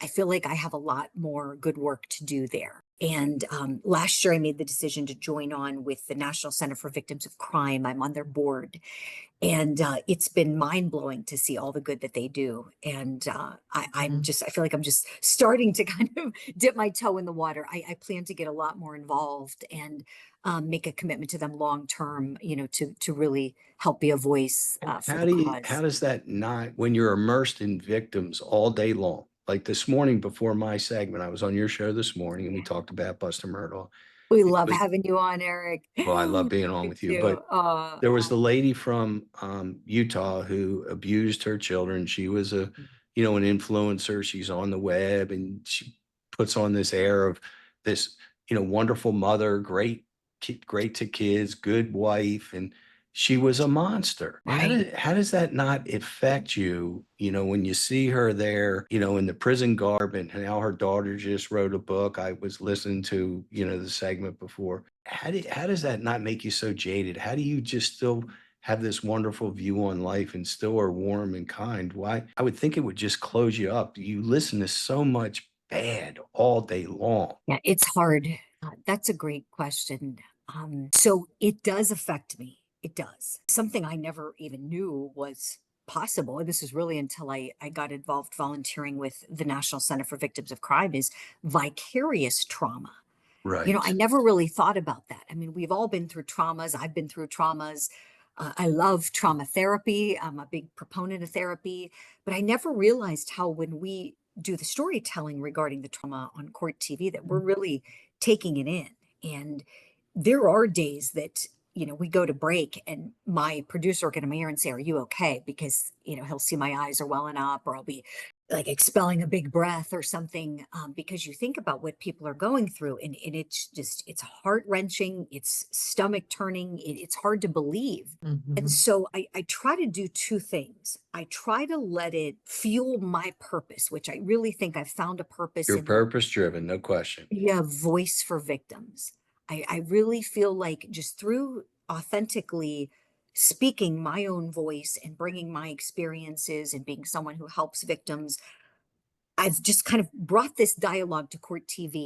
I feel like I have a lot more good work to do there. And last year, I made the decision to join on with the National Center for Victims of Crime. I'm on their board, and it's been mind blowing to see all the good that they do. And I feel like I'm just starting to kind of dip my toe in the water. I plan to get a lot more involved and make a commitment to them long term, to really help be a voice for the How cause. does that not, when you're immersed in victims all day long? Like this morning before my segment, I was on your show this morning and we talked about Buster Murdaugh. We It love was, having you on, Eric. well, I love being on Me with you, too. but there was the lady from Utah who abused her children. She was an influencer. She's on the web and she puts on this air of this, wonderful mother, great to kids, good wife, and she was a monster. Right. How does that not affect you, when you see her there, in the prison garb, and now her daughter just wrote a book. I was listening to, the segment before. How does that not make you so jaded? How do you just still have this wonderful view on life and still are warm and kind? Why? I would think it would just close you up. You listen to so much bad all day long. Yeah, it's hard. That's a great question. So it does affect me. It does. Something I never even knew was possible. And this is really until I got involved volunteering with the National Center for Victims of Crime is vicarious trauma. I Right. never really thought about that. I mean, we've all been through traumas. I've been through traumas. I love trauma therapy. I'm a big proponent of therapy, but I never realized how when we do the storytelling regarding the trauma on court TV that we're really taking it in. And there are days that, we go to break and my producer will get in my ear and say, "Are you okay?" Because, he'll see my eyes are welling up or I'll be like expelling a big breath or something, because you think about what people are going through and it's heart wrenching, it's stomach turning, it's hard to believe. And Mhm. so I try to do two things. I try to let it fuel my purpose, which I really think I've found a purpose You're in purpose driven, no question. a voice for victims. I really feel like just through authentically speaking my own voice and bringing my experiences and being someone who helps victims, I've just kind of brought this dialogue to court TV